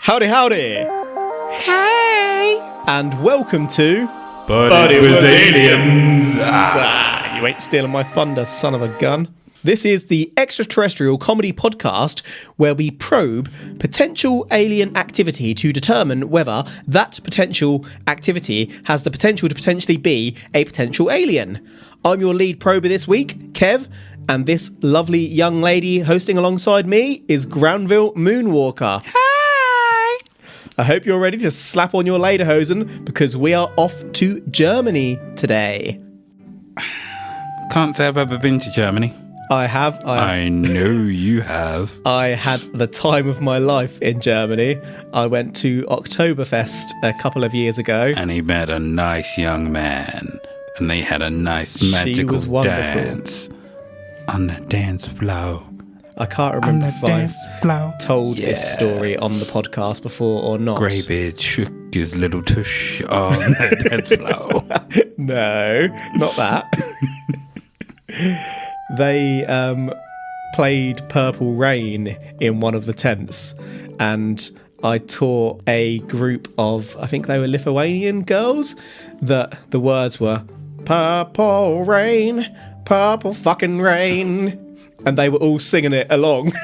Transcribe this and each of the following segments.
Howdy, howdy! Hi! And welcome to... But it was aliens! You ain't stealing my thunder, son of a gun. This is the extraterrestrial comedy podcast where we probe potential alien activity to determine whether that potential activity has the potential to potentially be a potential alien. I'm your lead prober this week, Kev, and this lovely young lady hosting alongside me is Granville Moonwalker. Hi! I hope you're ready to slap on your lederhosen because we are off to Germany today. Can't say I've ever been to Germany. I have. I know you have. I had the time of my life in Germany. I went to Oktoberfest a couple of years ago. And he met a nice young man. And they had a nice magical was wonderful. dance on the dance floor. I can't remember if I've told this story on the podcast before or not. Greybeard shook his little tush on the dance floor. No, not that. They played Purple Rain in one of the tents, and I taught a group of, I think they were Lithuanian girls, that the words were Purple Rain, Purple fucking Rain. And they were all singing it along,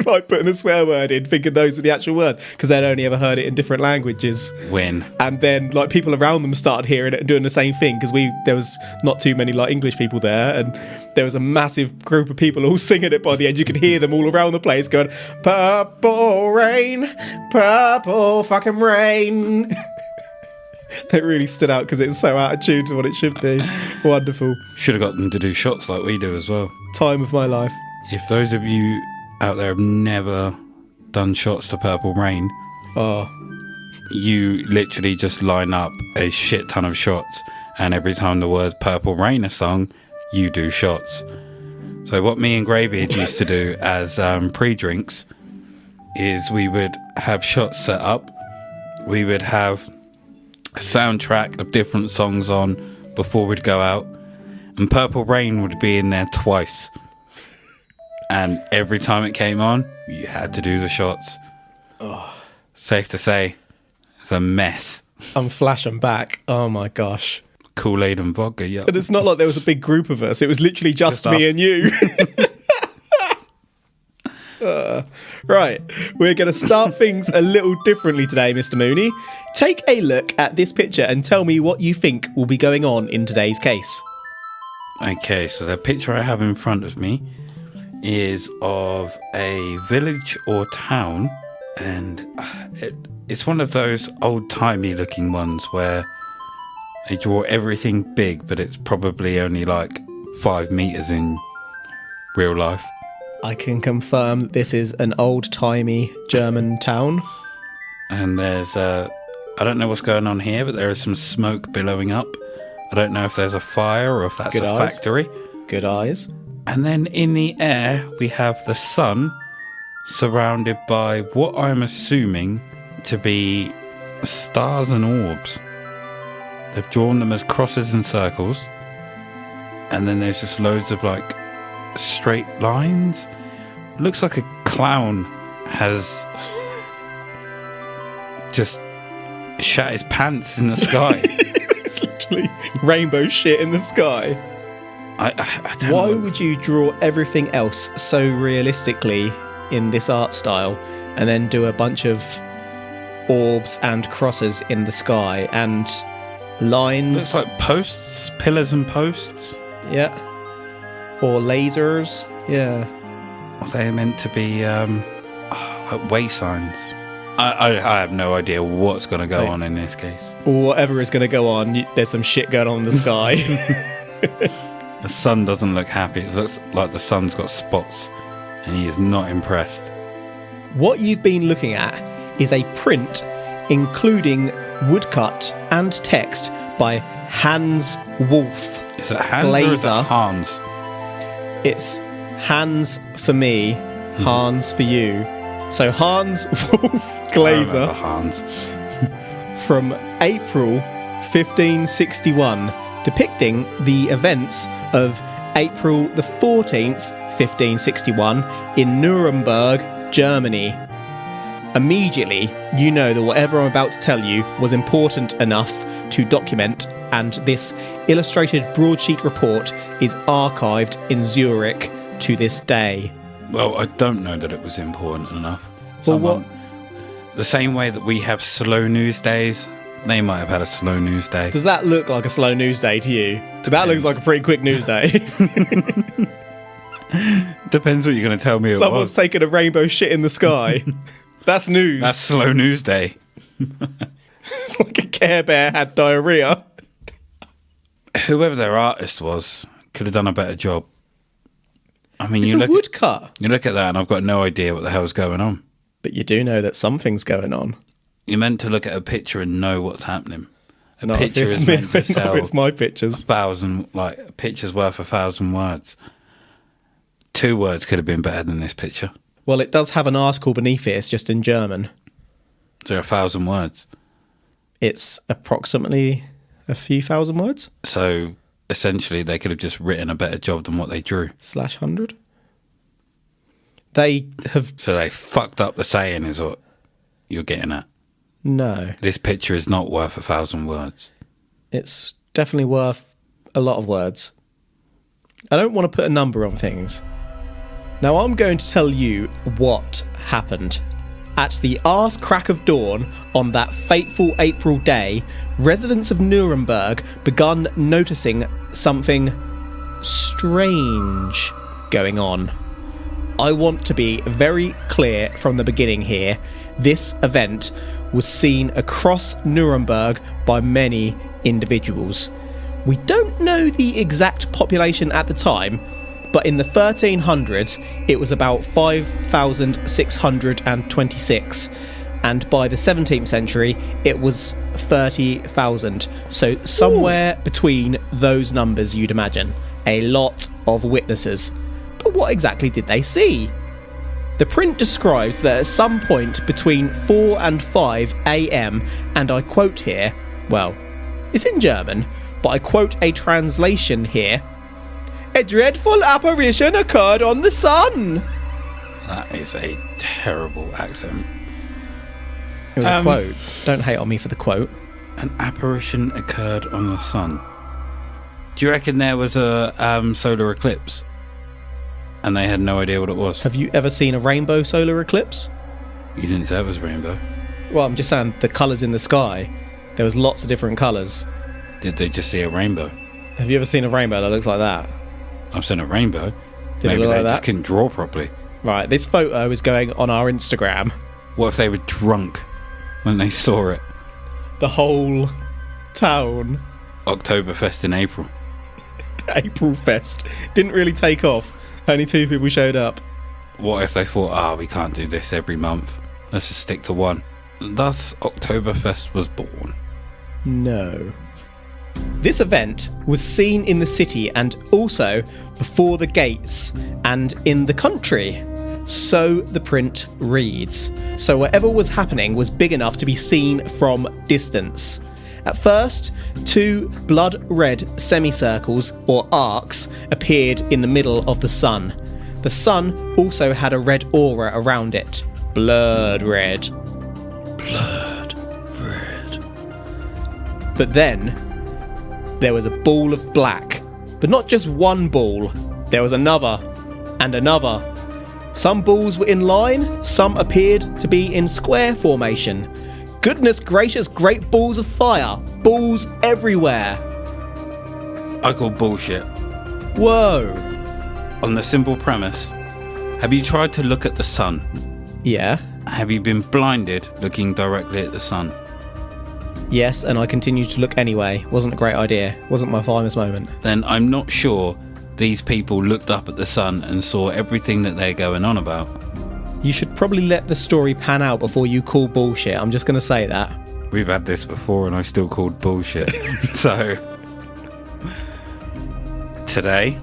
like putting the swear word in, thinking those were the actual words, because they'd only ever heard it in different languages. And then, like, people around them started hearing it and doing the same thing, because there was not too many, like, English people there, and there was a massive group of people all singing it by the end. You could hear them all around the place going, Purple Rain, Purple fucking Rain. It really stood out because it's so out of tune to what it should be. Wonderful. Should have got them to do shots like we do as well. Time of my life. If those of you out there have never done shots to Purple Rain, you literally just line up a shit ton of shots, and every time the word Purple Rain is sung, you do shots. So what me and Greybeard used to do as pre-drinks is we would have shots set up. We would have a soundtrack of different songs on before we'd go out, and Purple Rain would be in there twice. And every time it came on, you had to do the shots. Safe to say, it's a mess. I'm flashing back. Oh my gosh. Kool-Aid and vodka, yeah. And it's not like there was a big group of us. It was literally just me us. and you. Right. We're going to start things a little differently today, Mr. Mooney. Take a look at this picture and tell me what you think will be going on in today's case. Okay, so the picture I have in front of me is of a village or town, and it's one of those old-timey looking ones where they draw everything big, but it's probably only like 5 meters in real life. I can confirm this is an old-timey German town. And there's I don't know what's going on here, but there is some smoke billowing up. I don't know if there's a fire or if that's Good a eyes. factory. Good eyes. And then in the air, we have the sun surrounded by what I'm assuming to be stars and orbs. They've drawn them as crosses and circles. And then there's just loads of, like, straight lines. It looks like a clown has just shat his pants in the sky. It's literally rainbow shit in the sky. I don't know. Why would you draw everything else so realistically in this art style and then do a bunch of orbs and crosses in the sky and lines? Looks like posts, pillars and posts. Yeah. Or lasers. Yeah. Are they meant to be like way signs? I have no idea what's going to go on in this case. Whatever is going to go on, there's some shit going on in the sky. The sun doesn't look happy. It looks like the sun's got spots, and he is not impressed. What you've been looking at is a print including woodcut and text by Hans Wolf. Is it Hans or is it Glazer. Hans? It's Hans for me, Hans for you. So Hans Wolf I Glazer remember Hans. from April 1561, depicting the events of April the 14th, 1561, in Nuremberg, Germany. Immediately, you know that whatever I'm about to tell you was important enough to document, and this illustrated broadsheet report is archived in Zurich to this day. Well, I don't know that it was important enough. Well, what? The same way that we have slow news days, they might have had a slow news day. Does that look like a slow news day to you? That looks like a pretty quick news day. Depends what you're going to tell me it Someone's was. taken a rainbow shit in the sky. That's news. That's slow news day. It's like a Care Bear had diarrhea. Whoever their artist was could have done a better job. I mean, It's you a woodcut. you look at that and I've got no idea what the hell's going on. But you do know that something's going on. You're meant to look at a picture and know what's happening. A Not if picture it's is meant to sell it's my pictures. a picture's worth 1,000 words. 2 words could have been better than this picture. Well, it does have an article beneath it. It's just in German. So 1,000 words. It's approximately a few thousand words. So essentially, they could have just written a better job than what they drew. /100. They have... So they fucked up the saying, is what you're getting at. No. This picture is not worth 1,000 words. It's definitely worth a lot of words. I don't want to put a number on things. Now I'm going to tell you what happened. At the arse crack of dawn on that fateful April day, residents of Nuremberg begun noticing something strange going on. I want to be very clear from the beginning here. This event was seen across Nuremberg by many individuals. We don't know the exact population at the time, but in the 1300s it was about 5,626, and by the 17th century it was 30,000. So somewhere between those numbers, you'd imagine. A lot of witnesses. But what exactly did they see? The print describes that at some point between 4 and 5 a.m, and I quote here, well, it's in German, but I quote a translation here, "A dreadful apparition occurred on the sun." That is a terrible accent. It was a quote. Don't hate on me for the quote. An apparition occurred on the sun. Do you reckon there was a solar eclipse? And they had no idea what it was? Have you ever seen a rainbow solar eclipse? You didn't say it was rainbow. Well, I'm just saying the colours in the sky. There was lots of different colours. Did they just see a rainbow? Have you ever seen a rainbow that looks like that? I've seen a rainbow. Did it Maybe look they like just that? couldn't draw properly. Right, this photo is going on our Instagram. What if they were drunk when they saw it? The whole town. Oktoberfest in April. April Fest. Didn't really take off. Only 2 people showed up. What if they thought, we can't do this every month. Let's just stick to one. Thus, Oktoberfest was born. No. This event was seen in the city and also before the gates and in the country. So the print reads. So whatever was happening was big enough to be seen from distance. At first, 2 blood-red semicircles, or arcs, appeared in the middle of the sun. The sun also had a red aura around it. Blood red. Blood red. But then, there was a ball of black. But not just one ball. There was another, and another. Some balls were in line, some appeared to be in square formation. Goodness gracious, great balls of fire. Balls everywhere. I call bullshit. Whoa. On the simple premise, have you tried to look at the sun? Yeah. Have you been blinded looking directly at the sun? Yes, and I continued to look anyway. Wasn't a great idea. Wasn't my finest moment. Then I'm not sure these people looked up at the sun and saw everything that they're going on about. You should probably let the story pan out before you call bullshit. I'm just going to say that. We've had this before and I still called bullshit. So, today,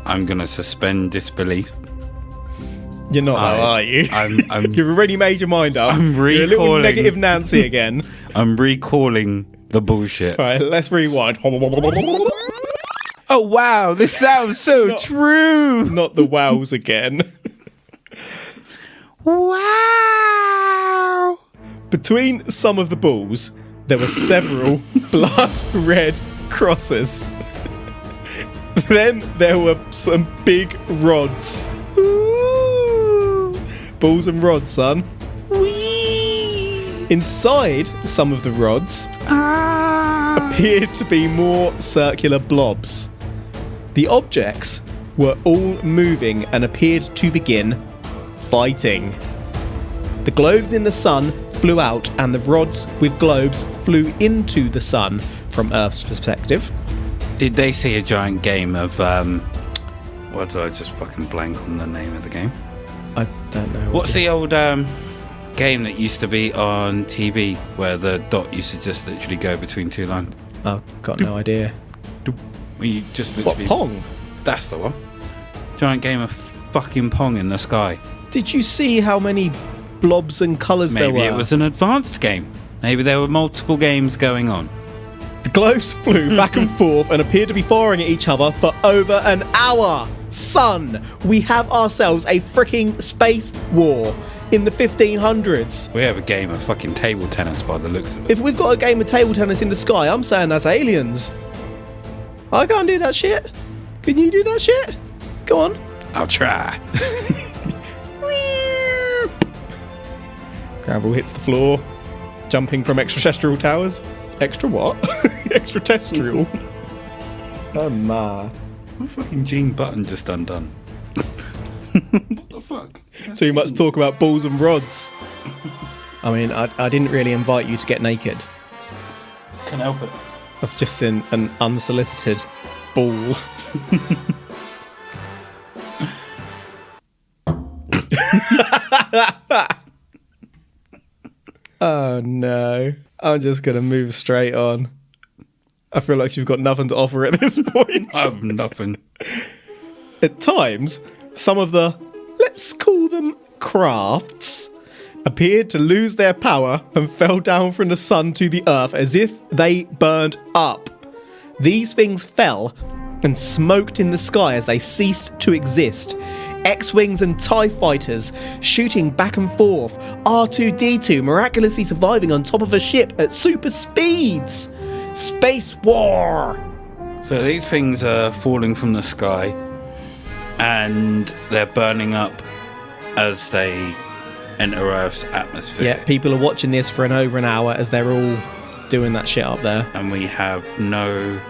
I'm going to suspend disbelief. You're not though, are you? I'm You've already made your mind up. I'm You're a little recalling- negative Nancy again. I'm recalling the bullshit. Right, let's rewind. Oh wow, this sounds so true. Not the wows again. Wow. Between some of the balls, there were several blood red crosses. Then there were some big rods. Ooh. Balls and rods, son. Wee. Inside some of the rods Ah. appeared to be more circular blobs. The objects were all moving and appeared to begin fighting. The globes in the sun flew out and the rods with globes flew into the sun from Earth's perspective. Did they see a giant game of what did I just fucking blank on the name of the game? I don't know. What's the old game that used to be on TV where the dot used to just literally go between two lines? I've got no idea. Where you just What, literally Pong? That's the one. Giant game of fucking Pong in the sky. Did you see how many blobs and colours there were? Maybe it was an advanced game. Maybe there were multiple games going on. The globes flew back and forth and appeared to be firing at each other for over an hour. Son, we have ourselves a freaking space war in the 1500s. We have a game of fucking table tennis by the looks of it. If we've got a game of table tennis in the sky, I'm saying that's aliens. I can't do that shit. Can you do that shit? Go on. I'll try. Gravel hits the floor, jumping from extraterrestrial towers. Extra what? Extraterrestrial. Oh my. My fucking Gene Button just undone. What the fuck? Too much talk about balls and rods. I mean, I didn't really invite you to get naked. Can't help it. I've just seen an unsolicited ball. Oh no. I'm just going to move straight on. I feel like you've got nothing to offer at this point. I have nothing. At times, some of the, let's call them crafts, appeared to lose their power and fell down from the sun to the earth as if they burned up. These things fell and smoked in the sky as they ceased to exist. X-Wings and TIE fighters shooting back and forth. R2-D2 miraculously surviving on top of a ship at super speeds. Space war! So these things are falling from the sky and they're burning up as they enter Earth's atmosphere. Yeah, people are watching this for over an hour as they're all doing that shit up there. And we have no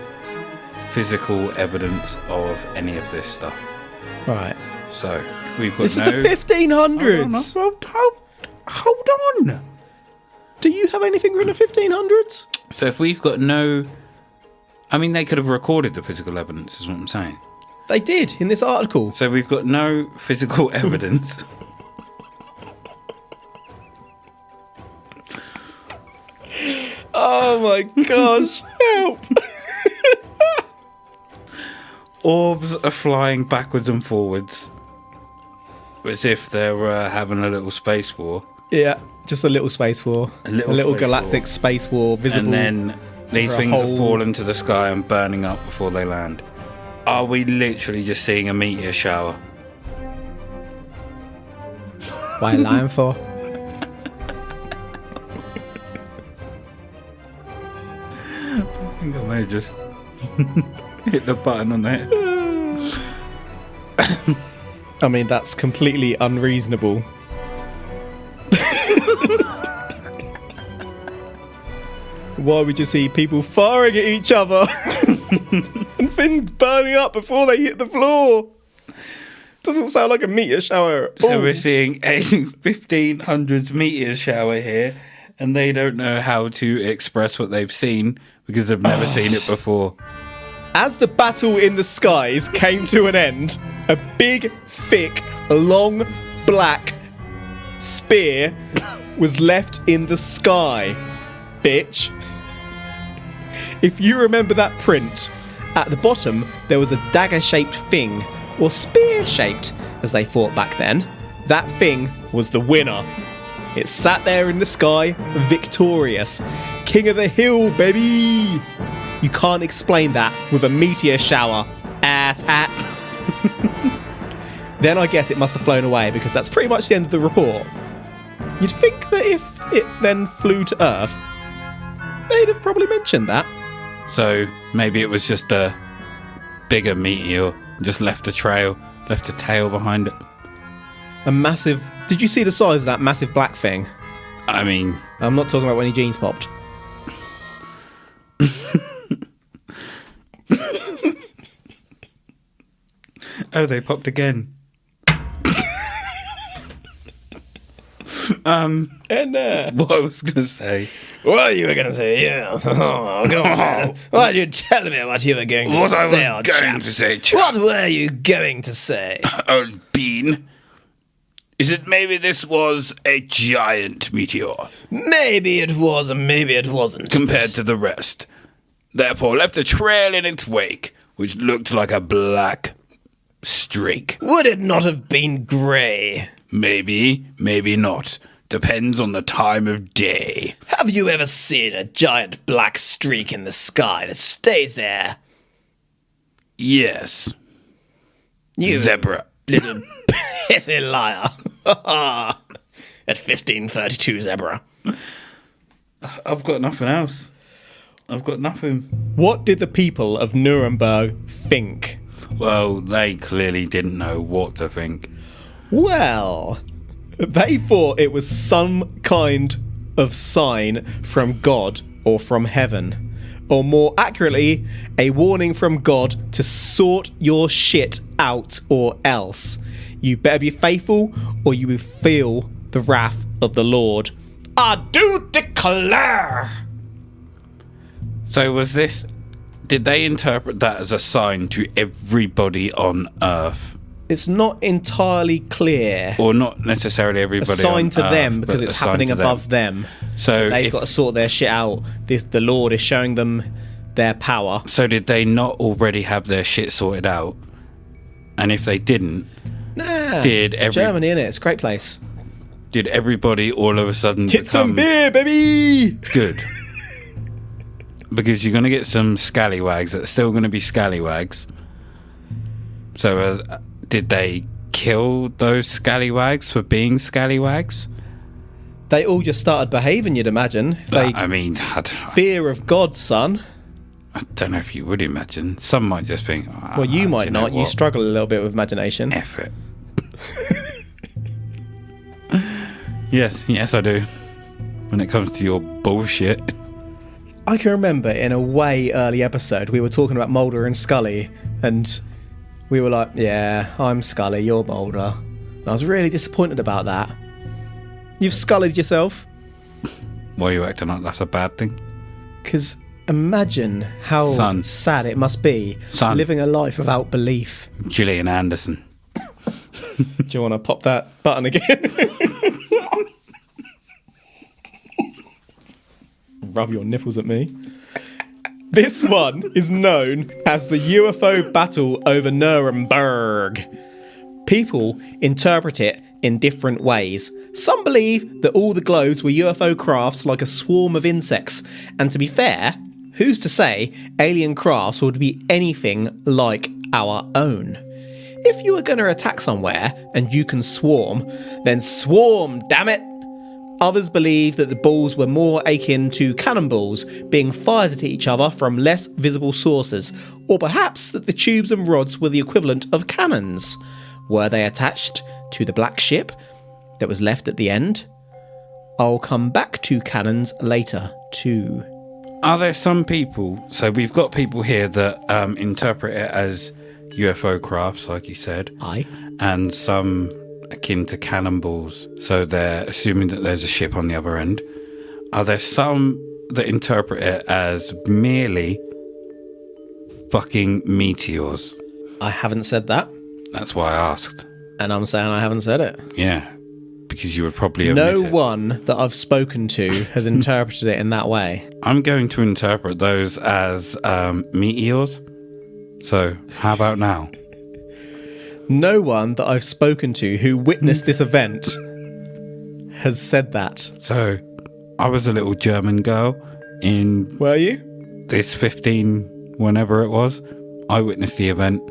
physical evidence of any of this stuff. Right. So we've got This is the 1500s. Hold on. Do you have anything from the 1500s? So if we've got no... I mean, they could have recorded the physical evidence, is what I'm saying. They did, in this article. So we've got no physical evidence. Oh my gosh, help! Orbs are flying backwards and forwards. As if they're having a little space war. Yeah, just a little space war. A little space galactic war. space war visible. And then these for a things are whole- falling to the sky and burning up before they land. Are we literally just seeing a meteor shower? Why are you lying for? I think I may have just hit the button on the head. I mean, that's completely unreasonable. Why would you see people firing at each other and things burning up before they hit the floor? Doesn't sound like a meteor shower at all. So we're seeing a 1500s meteor shower here, and they don't know how to express what they've seen because they've never seen it before. As the battle in the skies came to an end, a big, thick, long, black spear was left in the sky. Bitch. If you remember that print, at the bottom there was a dagger-shaped thing, or spear-shaped, as they thought back then. That thing was the winner. It sat there in the sky, victorious. King of the hill, baby! You can't explain that with a meteor shower, ass hat. Then I guess it must have flown away because that's pretty much the end of the report. You'd think that if it then flew to Earth, they'd have probably mentioned that. So maybe it was just a bigger meteor, just left a trail, left a tail behind it. A massive... Did you see the size of that massive black thing? I mean... I'm not talking about when your jeans popped. Oh, they popped again. What I was going to say... What you were going to say, yeah. Oh, go on. Why did you tell me what you were going to What I say, was going to say, chap. What were you going to say? Old bean. Is it maybe this was a giant meteor? Maybe it was and maybe it wasn't. Compared to the rest. Therefore left a trail in its wake, which looked like a black streak. Would it not have been grey? Maybe, maybe not. Depends on the time of day. Have you ever seen a giant black streak in the sky that stays there? Yes. You Zebra. little pissy liar. At 15:32 zebra. I've got nothing else. I've got nothing. What did the people of Nuremberg think? Well, they clearly didn't know what to think. Well, they thought it was some kind of sign from God or from heaven. Or more accurately, a warning from God to sort your shit out or else. You better be faithful or you will feel the wrath of the Lord. I do declare! So was this... Did they interpret that as a sign to everybody on Earth? It's not entirely clear. Or not necessarily everybody A sign on to Earth, them because but it's a sign happening to above them. So They've got to sort their shit out. The Lord is showing them their power. So did they not already have their shit sorted out? And if they didn't, Nah, Did it's every- Germany, innit? It's a great place. did everybody all of a sudden Tits become and beer, baby! good? Because you're going to get some scallywags that are still going to be scallywags. So did they kill those scallywags for being scallywags? They all just started behaving, you'd imagine. They I mean, fear of God, son. I don't know if you would imagine. Some might just think... Well, you do might know not. You what? struggle a little bit with imagination. F it. Yes, I do. When it comes to your bullshit. I can remember in a way early episode, we were talking about Mulder and Scully, and we were like, yeah, I'm Scully, you're Mulder. And I was really disappointed about that. You've scullied yourself. Why are you acting like that's a bad thing? Because imagine how Son. sad it must be Son. living a life without belief. Gillian Anderson. Do you want to pop that button again? Rub your nipples at me. This one is known as the UFO Battle over Nuremberg. People interpret it in different ways. Some believe that all the globes were UFO crafts like a swarm of insects. And to be fair, who's to say alien crafts would be anything like our own? If you were going to attack somewhere and you can swarm, then swarm, damn it! Others believe that the balls were more akin to cannonballs being fired at each other from less visible sources, or perhaps that the tubes and rods were the equivalent of cannons. Were they attached to the black ship that was left at the end? I'll come back to cannons later too. Are there some people... So we've got people here that interpret it as UFO crafts, like you said. Aye. And some akin to cannonballs. So they're assuming that there's a ship on the other end. Are there some that interpret it as merely fucking meteors? I haven't said that, That's why I asked. and I'm saying I haven't said it. Yeah. Because you would probably No omit it. one that I've spoken to has interpreted it in that way. I'm going to interpret those as meteors. So, how about now? No one that I've spoken to who witnessed this event has said that. So, I was a little German girl in Were you? this 15, whenever it was. I witnessed the event.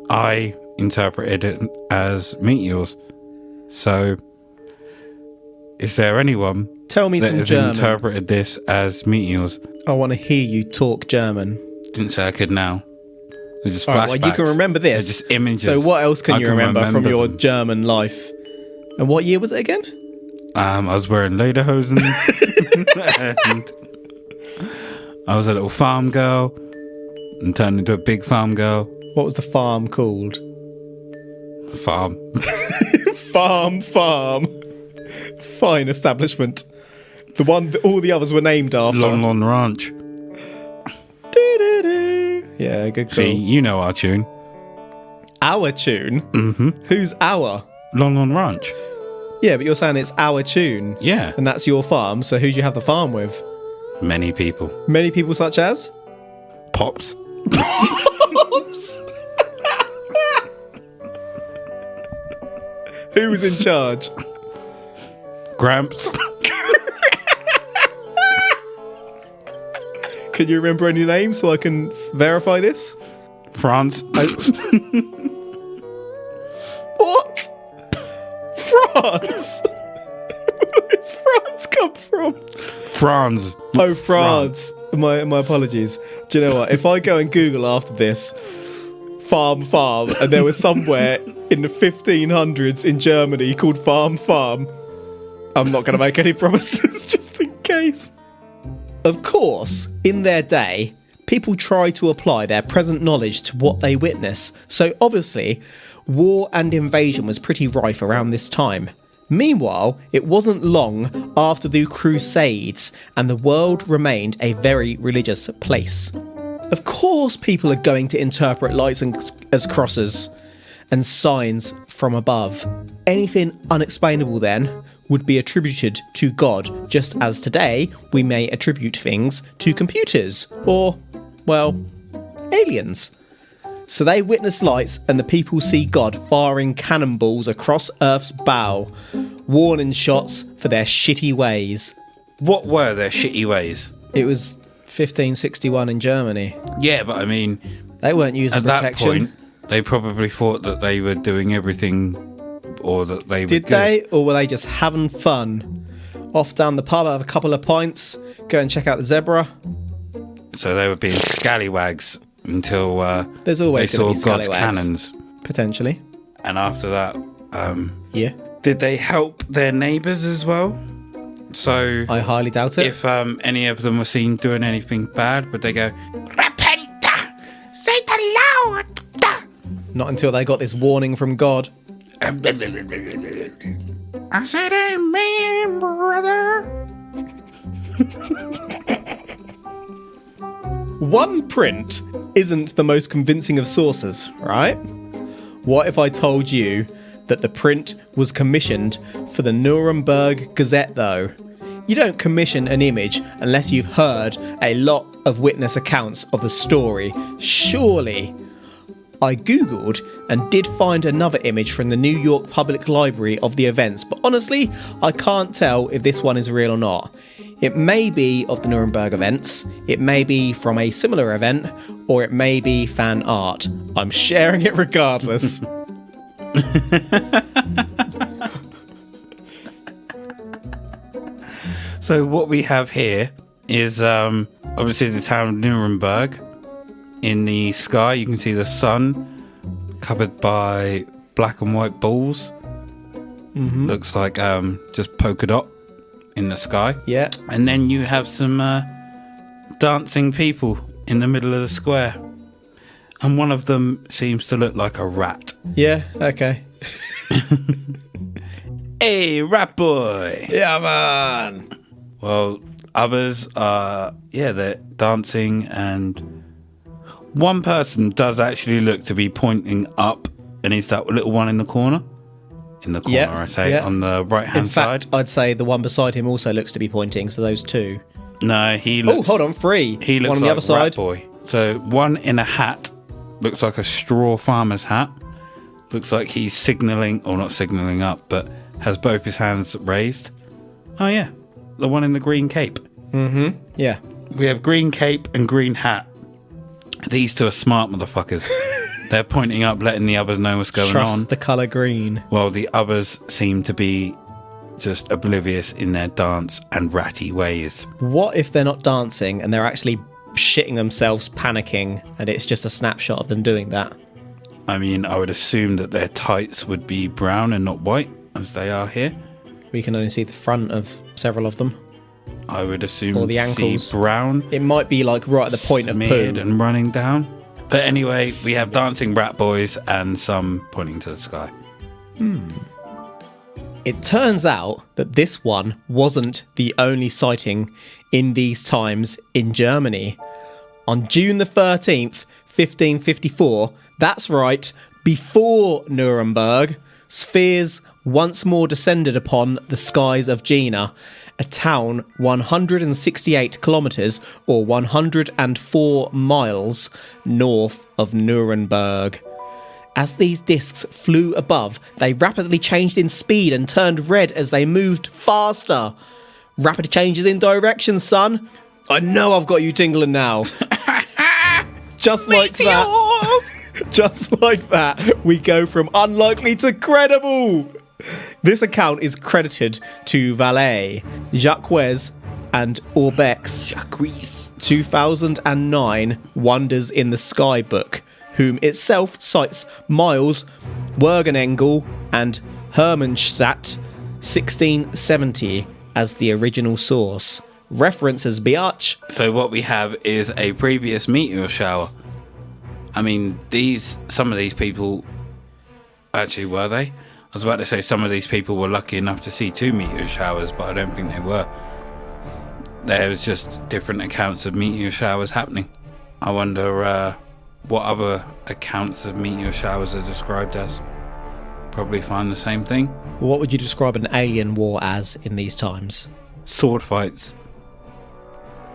I interpreted it as meteors. So, is there anyone Tell me that some has German. interpreted this as meteors? I want to hear you talk German. Didn't say I could now. They're just All right, well, you can flashbacks. remember They're this. just images. So what else can I you remember from your them. German life? And what year was it again? I was wearing lederhosen. And I was a little farm girl and turned into a big farm girl. What was the farm called? Farm. Farm. Fine establishment. The one that all the others were named after. Lon Ranch. Do-do-do. Yeah, good call. See, you know our tune. Our tune? Mm-hmm. Who's our? Lon Ranch. Yeah, but you're saying it's our tune. Yeah. And that's your farm, so who do you have the farm with? Many people. Many people such as? Pops. Who was in charge? Gramps. Can you remember any names so I can verify this? France. What? France? Where's France come from? Franz. Oh, France. My apologies. Do you know what? If I go and Google after this, farm, and there was somewhere in the 1500s in Germany called farm, I'm not going to make any promises just in case. Of course, in their day, people try to apply their present knowledge to what they witness, so obviously, war and invasion was pretty rife around this time. Meanwhile, it wasn't long after the Crusades, and the world remained a very religious place. Of course, people are going to interpret lights as crosses and signs from above. Anything unexplainable then would be attributed to God, just as today we may attribute things to computers or, well, aliens. So they witness lights and the people see God firing cannonballs across Earth's bow, warning shots for their shitty ways. What were their shitty ways? It was 1561 in Germany. Yeah, but I mean, They weren't using at that protection. point, they probably thought that they were doing everything, or that they were Did good. they? Or were they just having fun? Off down the pub, have a couple of pints, go and check out the zebra. So they were being scallywags until There's they always saw going to be God's scallywags. cannons. Potentially. And after that, Yeah. did they help their neighbours as well? So I highly doubt it. if any of them were seen doing anything bad, would they go, Repenta! Say the Lord! Not until they got this warning from God. I said amen, brother. One print isn't the most convincing of sources, right? What if I told you that the print was commissioned for the Nuremberg Gazette, though? You don't commission an image unless you've heard a lot of witness accounts of the story. Surely. I googled and did find another image from the New York Public Library of the events, but honestly, I can't tell if this one is real or not. It may be of the Nuremberg events, it may be from a similar event, or it may be fan art. I'm sharing it regardless. So what we have here is obviously the town of Nuremberg. In the sky, you can see the sun covered by black and white balls. Mm-hmm. Looks like just polka dot in the sky. Yeah. And then you have some dancing people in the middle of the square. And one of them seems to look like a rat. Yeah, okay. Hey, rat boy! Yeah, man! Well, others are, they're dancing, and one person does actually look to be pointing up, and is that little one in the corner? In the corner, Yeah, I say, yeah. on the right-hand In fact, side. I'd say the one beside him also looks to be pointing, so those two. No, he looks... Oh, hold on, three. He looks one on like the other side. Rat Boy. So, one in a hat, looks like a straw farmer's hat. Looks like he's signalling, or not signalling up, but has both his hands raised. Oh, yeah. The one in the green cape. Mm-hmm. Yeah. We have green cape and green hat. These two are smart motherfuckers. They're pointing up, letting the others know what's going Trust on. the colour green. Well, the others seem to be just oblivious in their dance and ratty ways. What if they're not dancing and they're actually shitting themselves, panicking, and it's just a snapshot of them doing that? I mean, I would assume that their tights would be brown and not white, as they are here. We can only see the front of several of them. I would assume Or the ankles. see brown. It might be like right at the point of smeared poo. and running down. But anyway, we have dancing rat boys and some pointing to the sky. It turns out that this one wasn't the only sighting in these times in Germany. On June the 13th, 1554, that's right, before Nuremberg, spheres once more descended upon the skies of Jena, a town 168 kilometres or 104 miles north of Nuremberg. As these discs flew above, they rapidly changed in speed and turned red as they moved faster. Rapid changes in direction, son. I know I've got you tingling now. Just like that. Just like that, we go from unlikely to credible. This account is credited to Vallet, Jacques and Orbeck's 2009 Wonders in the Sky book, whom itself cites Miles, Wergenengel and Hermannstadt 1670 as the original source. References biatch. So what we have is a previous meteor shower. I mean, some of these people... Actually, were they? I was about to say some of these people were lucky enough to see 2 meteor showers, but I don't think they were. There was just different accounts of meteor showers happening. I wonder what other accounts of meteor showers are described as. Probably find the same thing. What would you describe an alien war as in these times? Sword fights.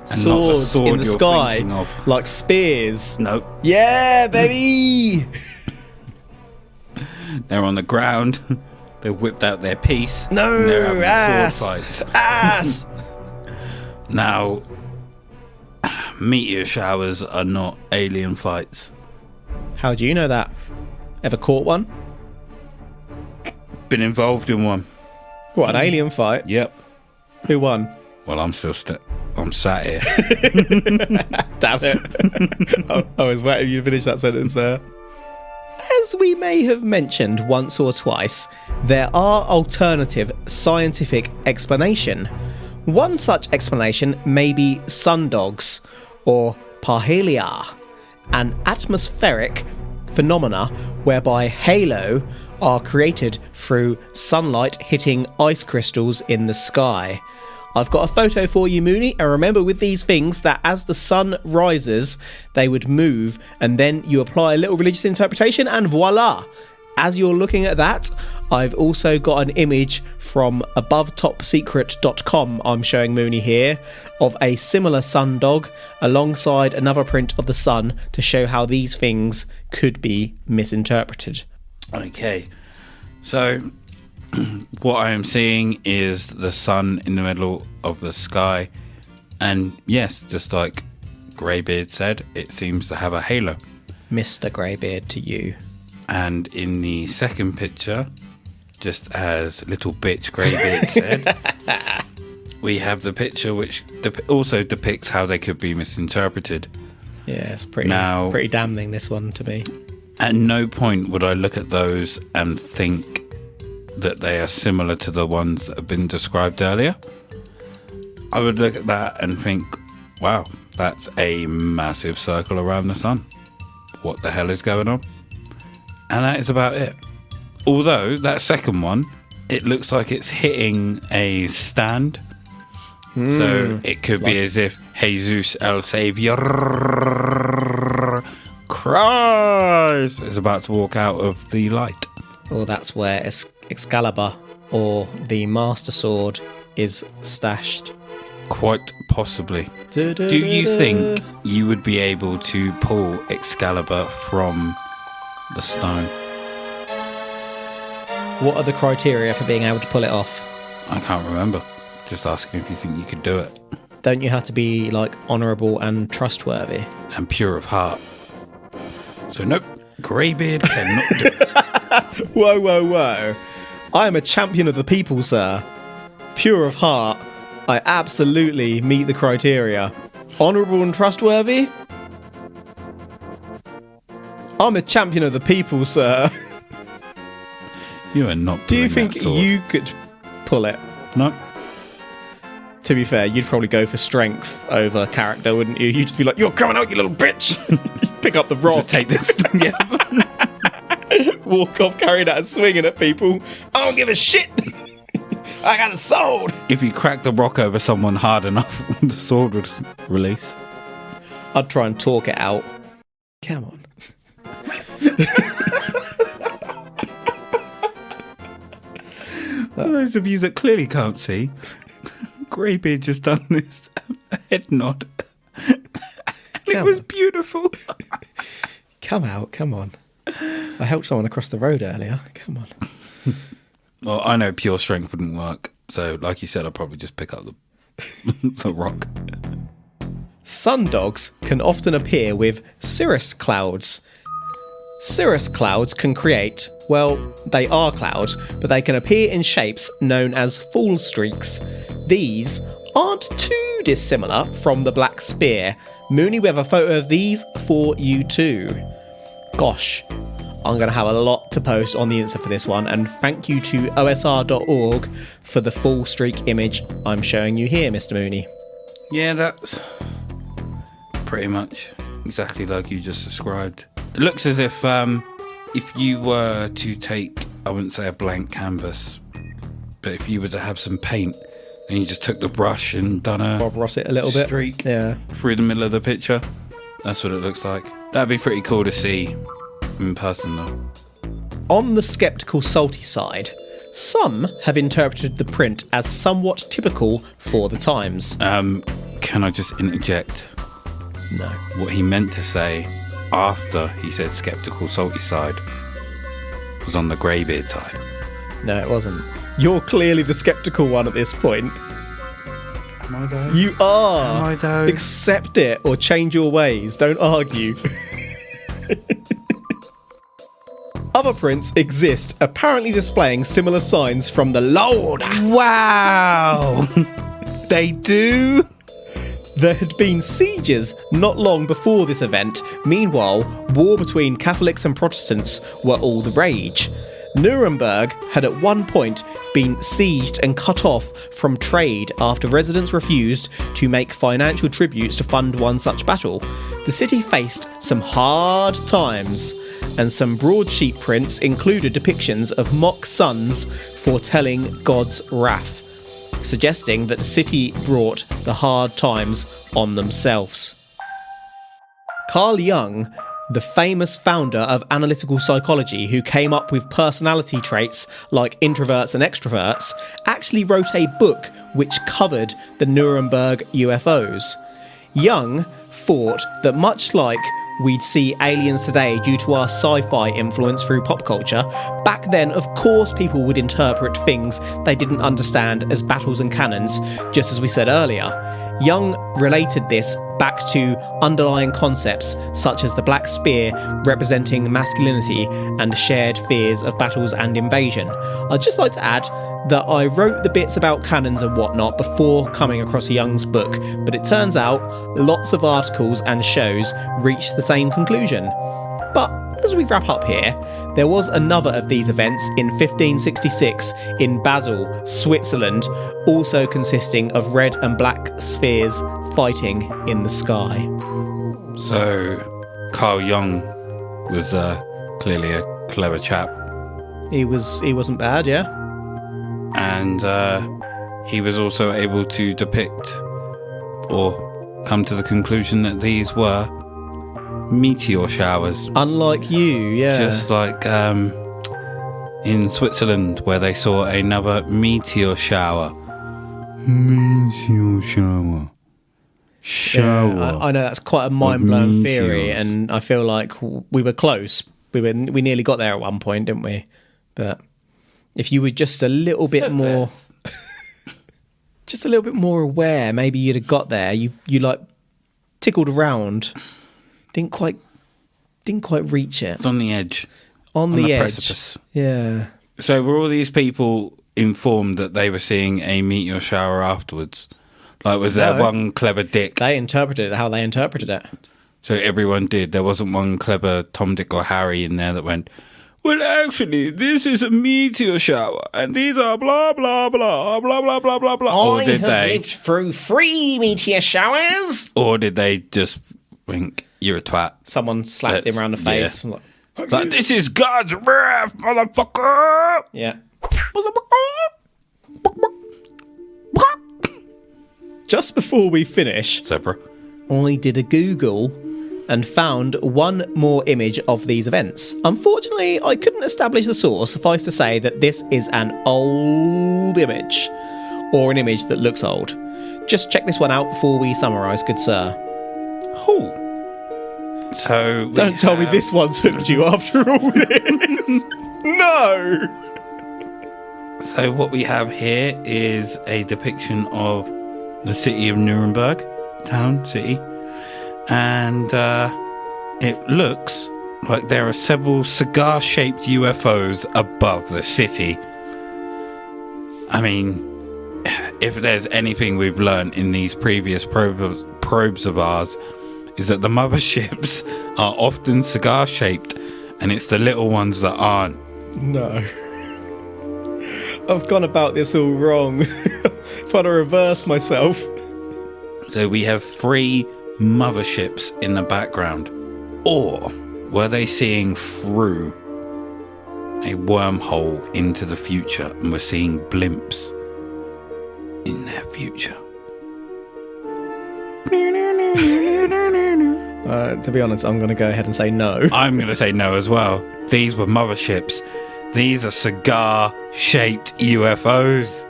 And not the Swords sword in the you're sky, thinking of. like spears. Nope. Yeah, baby! They're on the ground. They whipped out their piece. No, and they're having ass! sword fights. Ass! Now, meteor showers are not alien fights. How do you know that? Ever caught one? Been involved in one. What, an alien fight? Yep. Who won? Well, I'm sat here. Damn it. I was waiting for you to finish that sentence there. As we may have mentioned once or twice, there are alternative scientific explanation. One such explanation may be sundogs, or parhelia, an atmospheric phenomena whereby halo are created through sunlight hitting ice crystals in the sky. I've got a photo for you, Mooney, and remember with these things that as the sun rises, they would move, and then you apply a little religious interpretation, and voila! As you're looking at that, I've also got an image from abovetopsecret.com I'm showing Mooney here, of a similar sundog alongside another print of the sun to show how these things could be misinterpreted. Okay. So, what I am seeing is the sun in the middle of the sky. And yes, just like Greybeard said, it seems to have a halo. Mr. Greybeard to you. And in the second picture, just as little bitch Greybeard said, we have the picture which also depicts how they could be misinterpreted. Yeah, it's pretty damning, this one, to me. At no point would I look at those and think that they are similar to the ones that have been described earlier. I would look at that and think, wow, that's a massive circle around the sun. What the hell is going on? And that is about it. Although, that second one, it looks like it's hitting a stand. So it could be as if Jesus el Savior Christ is about to walk out of the light. Or that's where Excalibur, or the Master Sword, is stashed. Quite possibly. Do you think you would be able to pull Excalibur from the stone? What are the criteria for being able to pull it off? I can't remember. Just asking if you think you could do it. Don't you have to be, like, honourable and trustworthy? And pure of heart. So nope, Greybeard cannot do it. Whoa. I am a champion of the people, sir. pure of heart, I absolutely meet the criteria. Honourable and trustworthy? I'm a champion of the people, sir. You are not. Do you think you could pull it? No. To be fair, you'd probably go for strength over character, wouldn't you? You'd just be like, "You're coming out, you little bitch!" You'd pick up the rock. Just take this. Yeah. Walk off carrying that and swinging at people. I don't give a shit. I got a sword. If you crack the rock over someone hard enough, the sword would release. I'd try and talk it out. Come on. Those of you that clearly can't see, Greybeard just done this head nod. It was beautiful. Come out, come on. I helped someone across the road earlier. Come on. Well, I know pure strength wouldn't work, so like you said, I'd probably just pick up the rock. Sundogs can often appear with cirrus clouds. Cirrus clouds can create, well, they are clouds, but they can appear in shapes known as fall streaks. These aren't too dissimilar from the Black Spear. Mooney, we have a photo of these for you too. Gosh, I'm going to have a lot to post on the Insta for this one, and thank you to osr.org for the full streak image I'm showing you here, Mr. Mooney. Yeah, that's pretty much exactly like you just described. It looks as if you were to take, I wouldn't say a blank canvas, but if you were to have some paint and you just took the brush and done a Bob Ross it a little bit. Streak Yeah. through the middle of the picture, that's what it looks like. That'd be pretty cool to see in person though. On the sceptical salty side, some have interpreted the print as somewhat typical for the times. Can I just interject? No. What he meant to say after he said skeptical salty side was on the Greybeard side. No, it wasn't. You're clearly the sceptical one at this point. Am I though? You are. Am I though? Accept it or change your ways. Don't argue. Other prints exist, apparently displaying similar signs from the Lord. Wow! They do? There had been sieges not long before this event. Meanwhile, war between Catholics and Protestants were all the rage. Nuremberg had at one point been sieged and cut off from trade after residents refused to make financial tributes to fund one such battle. The city faced some hard times, and some broadsheet prints included depictions of mock suns foretelling God's wrath, suggesting that the city brought the hard times on themselves. Carl Jung, the famous founder of analytical psychology who came up with personality traits like introverts and extroverts, actually wrote a book which covered the Nuremberg UFOs. Jung thought that much like we'd see aliens today due to our sci-fi influence through pop culture, back then of course people would interpret things they didn't understand as battles and cannons, just as we said earlier. Jung related this back to underlying concepts such as the Black Spear representing masculinity and shared fears of battles and invasion. I'd just like to add that I wrote the bits about cannons and whatnot before coming across Jung's book, but it turns out lots of articles and shows reached the same conclusion. But as we wrap up here, there was another of these events in 1566 in Basel, Switzerland, also consisting of red and black spheres fighting in the sky. So, Carl Jung was clearly a clever chap. He wasn't bad, yeah? And he was also able to depict or come to the conclusion that these were meteor showers. Unlike you, yeah. Just like in Switzerland, where they saw another meteor shower. Meteor shower. Shower. Yeah, I know that's quite a mind-blowing theory, meteors. and I feel like we were close. We nearly got there at one point, didn't we? But if you were just a little bit more, just a little bit more aware, maybe you'd have got there. You like tickled around, didn't quite reach it. It's on the edge. On the edge. Precipice. Yeah. So were all these people informed that they were seeing a meteor shower afterwards? Like, was there one clever dick? They interpreted it how they interpreted it. So everyone did. There wasn't one clever Tom, Dick or Harry in there that went, well, actually, this is a meteor shower, and these are blah, blah, blah, blah, blah, blah, blah, blah. Or did they lived through 3 meteor showers. Or did they just wink, you're a twat? Someone slapped him around the face. Yeah. Like, this is God's wrath, motherfucker! Yeah. Just before we finish, Zebra. I did a Google and found one more image of these events. Unfortunately, I couldn't establish the source. Suffice to say that this is an old image, or an image that looks old. Just check this one out before we summarise, good sir. Who? So Don't tell me this one's hooked you after all this. No! So what we have here is a depiction of the city of Nuremberg, city. And it looks like there are several cigar-shaped UFOs above the city. I mean, if there's anything we've learned in these previous probes of ours, is that the motherships are often cigar-shaped, and it's the little ones that aren't. No. I've gone about this all wrong. Trying to reverse myself. So we have 3 motherships in the background. Or were they seeing through a wormhole into the future and were seeing blimps in their future? To be honest, I'm going to go ahead and say no. I'm going to say no as well. These were motherships. These are cigar-shaped UFOs.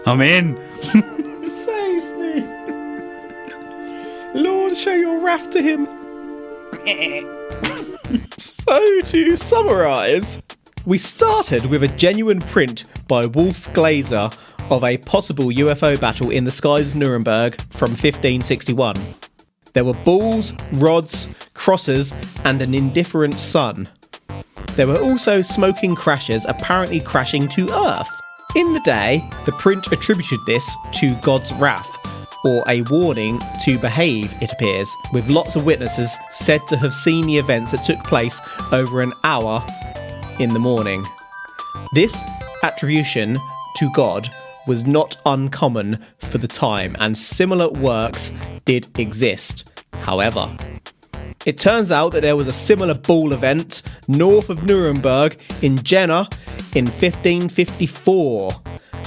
I'm in. Save me. Lord, show your wrath to him. So, to summarise, we started with a genuine print by Wolf Glaser of a possible UFO battle in the skies of Nuremberg from 1561. There were balls, rods, crosses, and an indifferent sun. There were also smoking crashes apparently crashing to Earth. In the day, the print attributed this to God's wrath, or a warning to behave, it appears, with lots of witnesses said to have seen the events that took place over an hour in the morning. This attribution to God was not uncommon for the time, and similar works did exist. However, it turns out that there was a similar ball event north of Nuremberg in Jena in 1554.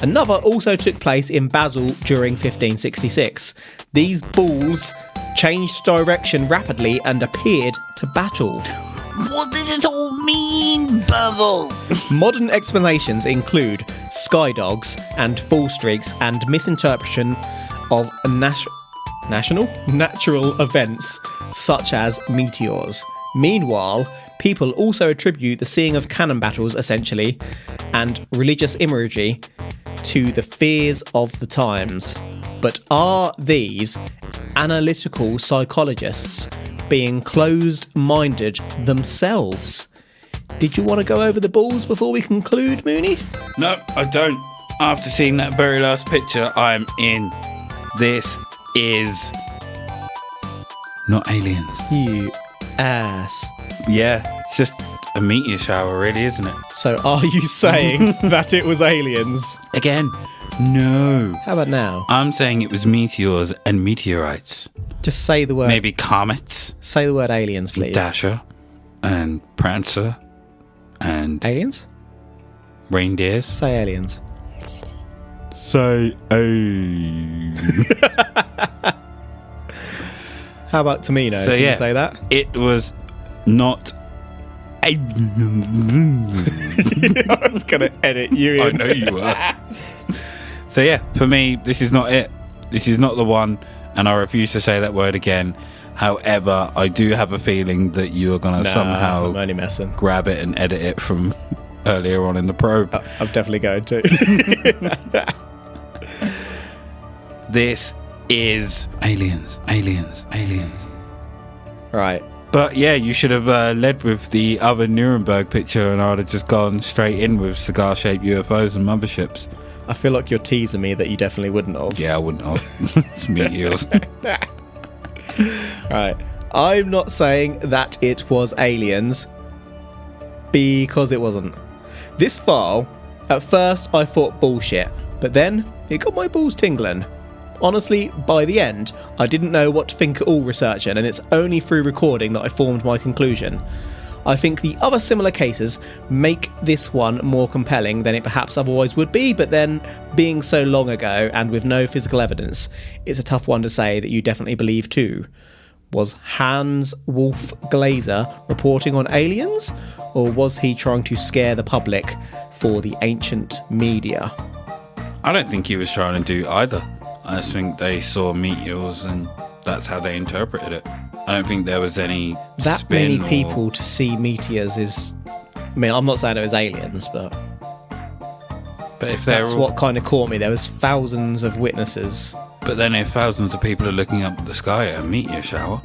Another also took place in Basel during 1566. These balls changed direction rapidly and appeared to battle. What does it all mean, Basil? Modern explanations include sky dogs and fall streaks and misinterpretation of natural events such as meteors. Meanwhile, people also attribute the seeing of cannon battles, essentially, and religious imagery to the fears of the times. But are these analytical psychologists being closed-minded themselves? Did you want to go over the balls before we conclude, Mooney? No, I don't. After seeing that very last picture, I'm in. This is not aliens. You ass. Yeah, it's just a meteor shower, really, isn't it? So are you saying that it was aliens? Again, no. How about now? I'm saying it was meteors and meteorites. Just say the word. Maybe comets. Say the word aliens, please. Dasher and Prancer and Aliens? reindeers. Say aliens. Say How about Tamino? So Can yeah, you say that? it was not a. I was going to edit you in. I know you were. So yeah, for me, this is not it. This is not the one, and I refuse to say that word again. However, I do have a feeling that you are going to I'm somehow only messing. grab it and edit it from earlier on in the probe. I'm definitely going to. This is aliens. Right. But yeah, you should have led with the other Nuremberg picture, and I'd have just gone straight in with cigar-shaped UFOs and motherships. I feel like you're teasing me that you definitely wouldn't have. Yeah, I wouldn't have. It's meteors. Right. I'm not saying that it was aliens, because it wasn't. This file, at first I thought bullshit, but then it got my balls tingling. Honestly, by the end, I didn't know what to think at all researching, and it's only through recording that I formed my conclusion. I think the other similar cases make this one more compelling than it perhaps otherwise would be, but then, being so long ago and with no physical evidence, it's a tough one to say that you definitely believe too. Was Hans Wolf Glaser reporting on aliens, or was he trying to scare the public for the ancient media? I don't think he was trying to do either. I just think they saw meteors and that's how they interpreted it. I don't think there was any That spin many people to see meteors is... I mean, I'm not saying it was aliens, but But if they're that's what kind of caught me. There was thousands of witnesses. But then if thousands of people are looking up at the sky at a meteor shower,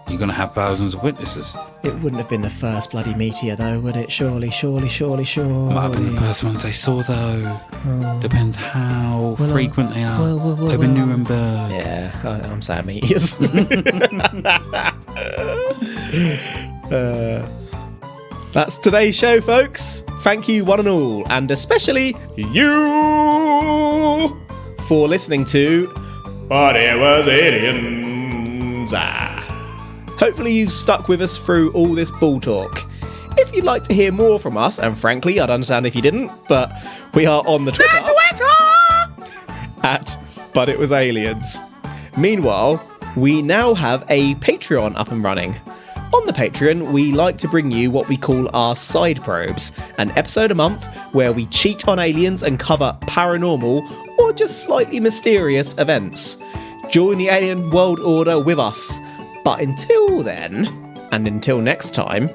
you're going to have thousands of witnesses. It wouldn't have been the first bloody meteor, though, would it? Surely. Might have been the first ones they saw, though. Depends how frequent they are. Over Nuremberg. Yeah, I'm saying meteors. That's today's show, folks. Thank you, one and all, and especially you, for listening to But It Was Aliens. Hopefully you've stuck with us through all this bull talk. If you'd like to hear more from us, and frankly, I'd understand if you didn't, but we are on the Twitter at But It Was Aliens. Meanwhile, we now have a Patreon up and running. On the Patreon, we like to bring you what we call our side probes, an episode a month where we cheat on aliens and cover paranormal or just slightly mysterious events. Join the alien world order with us. But until then, and until next time,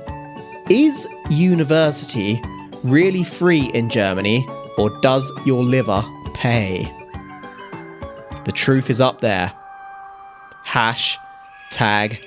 is university really free in Germany, or does your liver pay? The truth is up there. #TagUFO.